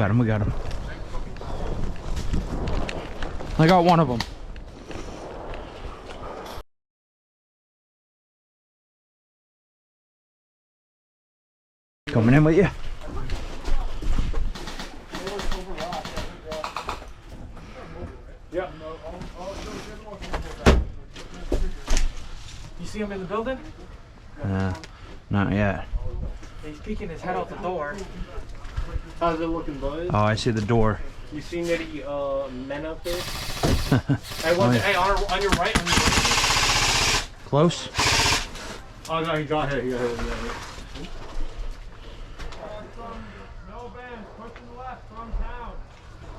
got him, we got him. I got one of them. Coming in with you. Yeah. You see him in the building? Not yet. He's peeking his head out the door. How's it looking, boys? Oh, I see the door. You seen any men up there? Hey, hey, on your right, Close? Oh no, he got hit. No, Ben, push to the left from town.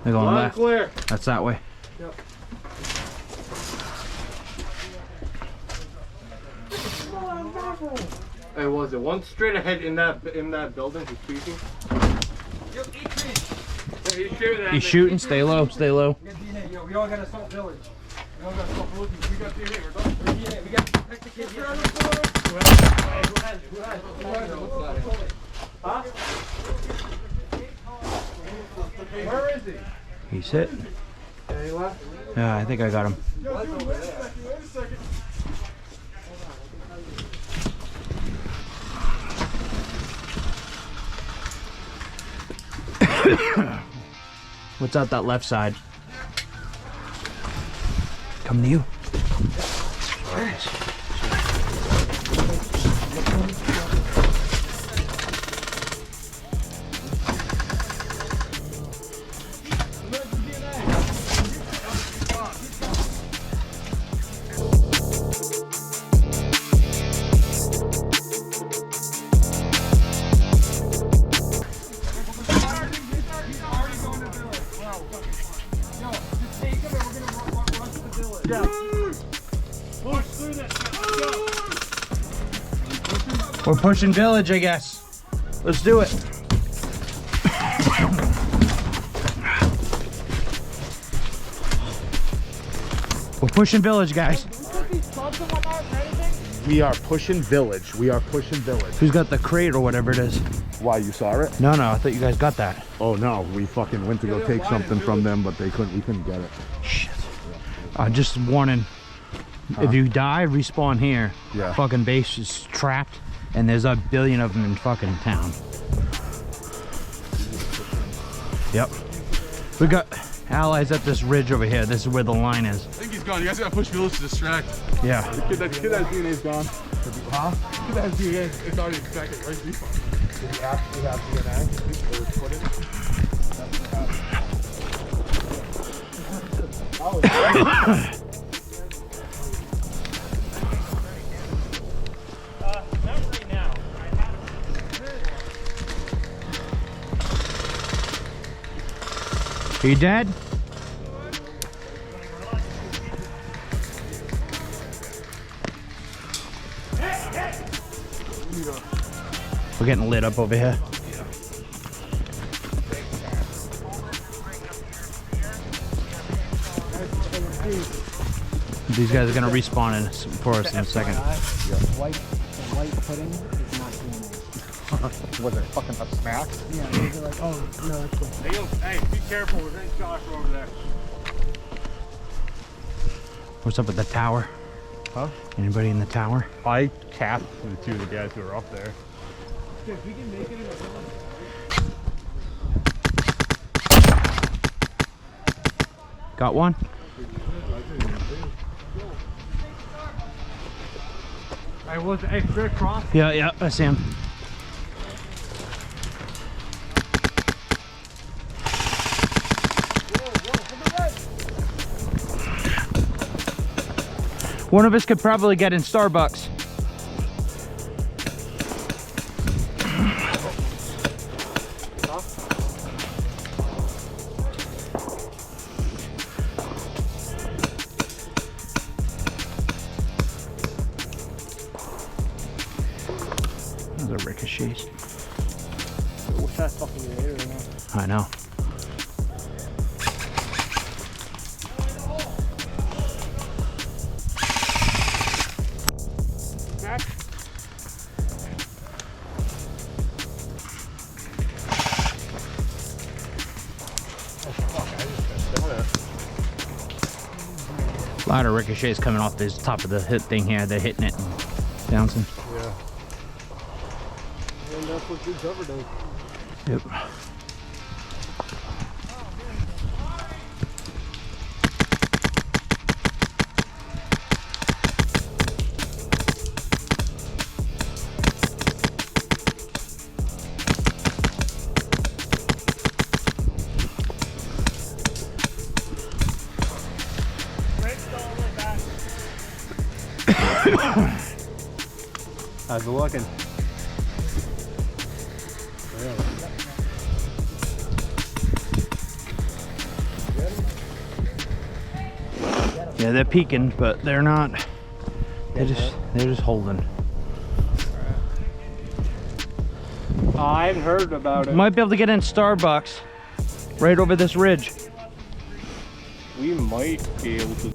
They're going left. Clear. That's that way. Yep. Hey, what was it? One straight ahead in that building. He's peeking. He's shooting. He's shooting. Stay low. Stay low. We got DNA. Yo, we all got assault village. We all got assault village. We got DNA. We're done. We're DNA. We got to protect the kids. Who has it? Huh? Where is he? He's hit. Yeah, he left. Yeah, I think I got him. Yo, dude, wait a second. What's out that left side? Coming to you. We're pushing village, I guess. Let's do it. We're pushing village, guys. We are pushing village. We are pushing village. Who's got the crate or whatever it is? Why, you saw it? No, I thought you guys got that. Oh no, we fucking went to go take something from them, but we couldn't get it. Shit. Just warning. If you die, respawn here. Yeah. Fucking base is trapped, and there's a billion of them in fucking town. Yep. We got allies at this ridge over here. This is where the line is. I think he's gone. You guys gotta push village to distract. Yeah. The kid that DNA's gone. Huh? The kid that has DNA, it's already extracted. Where's respawn? Did he actually have DNA? Or was put it? Not right now. Are you dead? We're getting lit up over here. These guys are gonna respawn in for us in a second. White pudding is not DNA. Was it fucking a smack? Yeah, they're like, oh, no, that's cool. Hey, be careful. We're getting shot over there. What's up with the tower? Huh? Anybody in the tower? I capped the two of the guys who were up there. If we can make it in a village. Got one? Hey, straight across. Yeah, I see him. One of us could probably get in Starbucks. Those are ricochets. What's that fucking later right now? I know. A lot of ricochets coming off this top of the hit thing here. They're hitting it and bouncing. Yeah. And that's what good cover does. Yep. How's it looking? Yeah, they're peeking, but they're not. They're just holding. I haven't heard about it. Might be able to get in Starbucks right over this ridge. We might be able to.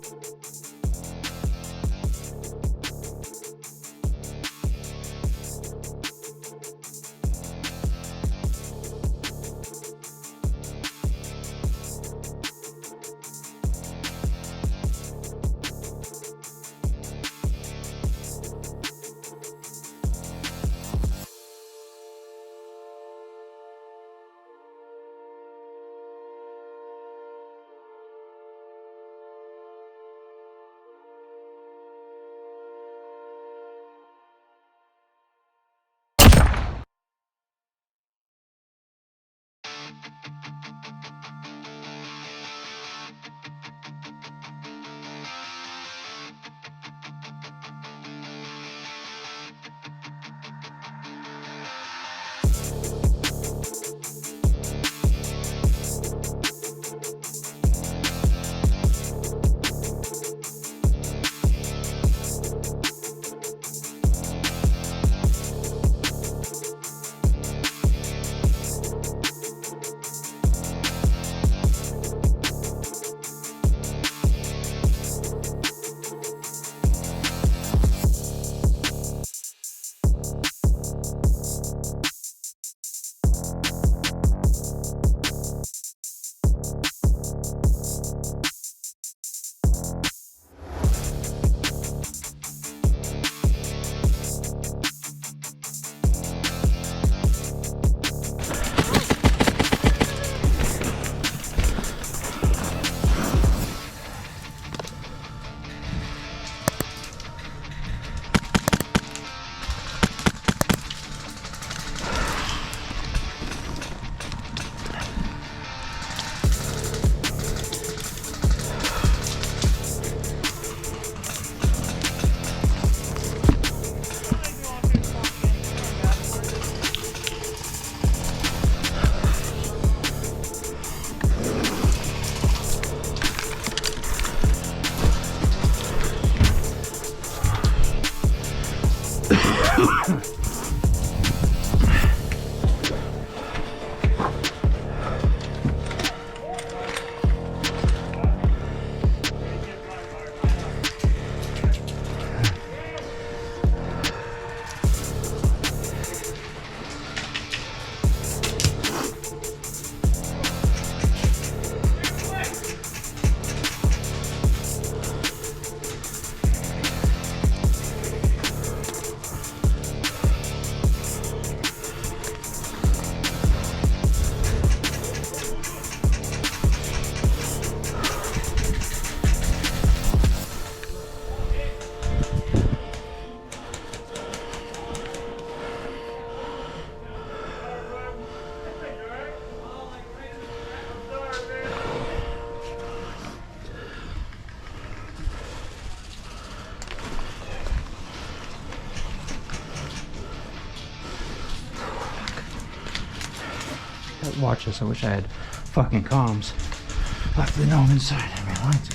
Watch this, I wish I had fucking comms. Luckily no, I'm inside. I mean, lights.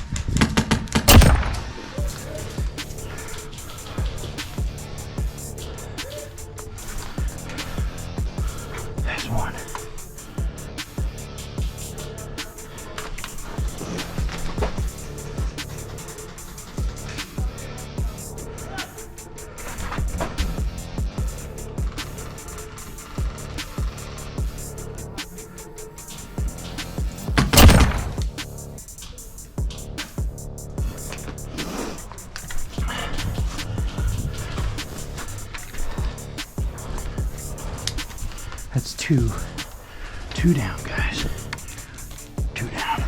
There's one. That's two. Two down, guys. Two down.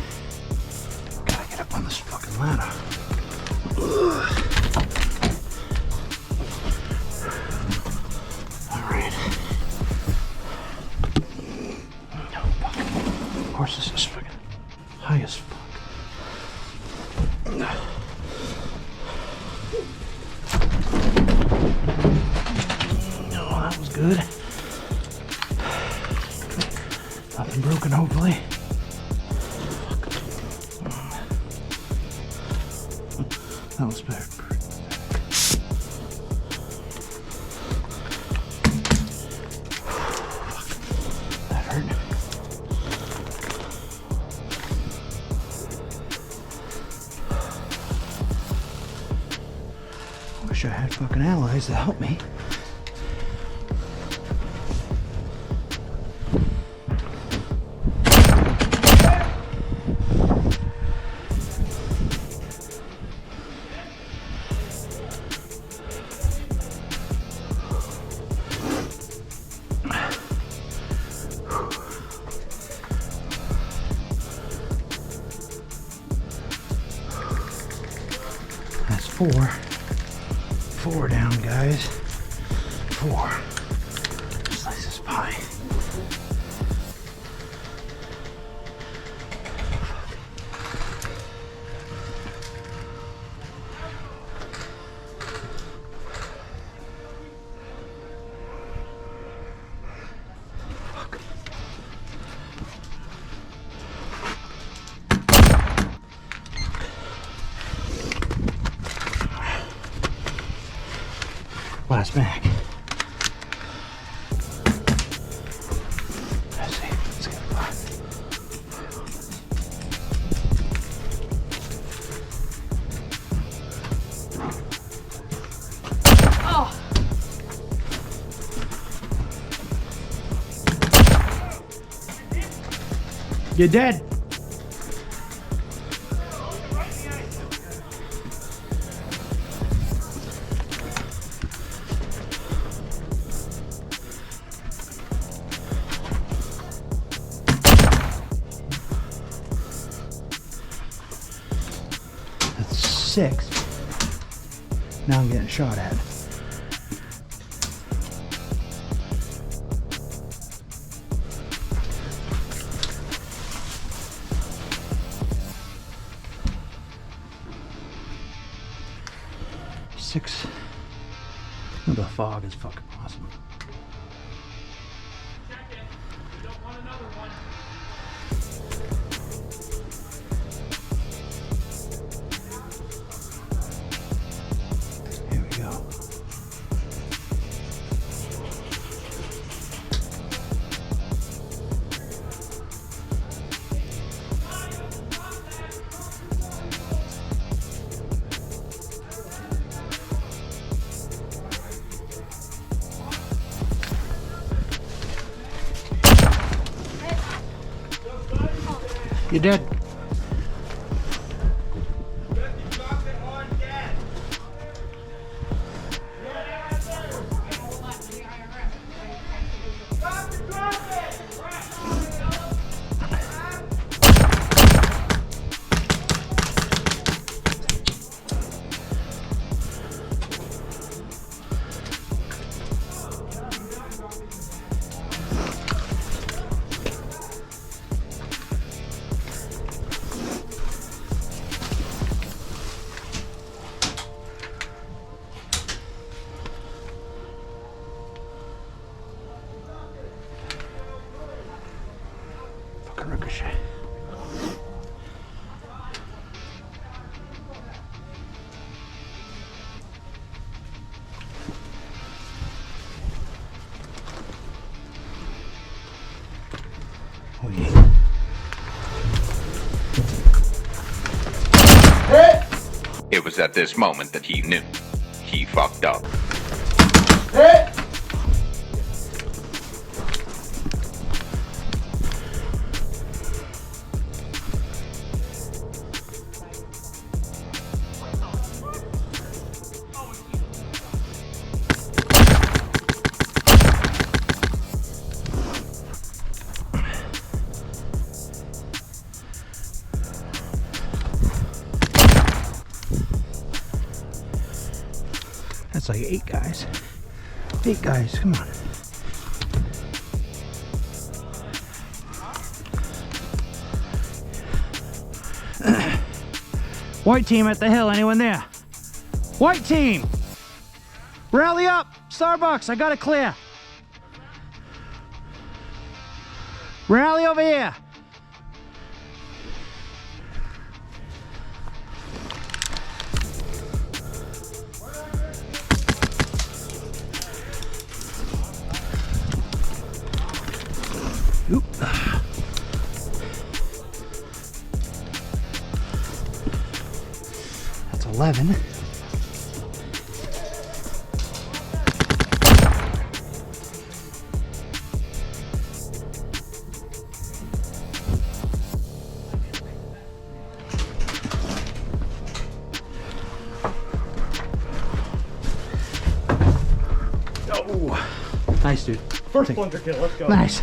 Gotta get up on this fucking ladder. Alright. Of course, this is fucking high as fuck. No, that was good. Nothing broken, hopefully. That was better. That hurt. Wish I had fucking allies to help me. That's four. Four down, guys. Four. Slice this pie. Last bag. Let's see. Let's get a five. Oh. You're dead. Six. Now I'm getting shot at. Six. Oh, the fog is fucking awesome. Check it. You don't want another one. Here we go. You're dead. Fucking ricochet. Oh yeah. It was at this moment that he knew. He fucked up. That's like 8 guys. 8 guys, come on. White team at the hill, anyone there? White team! Rally up! Starbucks, I got it clear. Rally over here. Oop. That's 11. Oh, nice, dude. First plunger kill, let's go. Nice.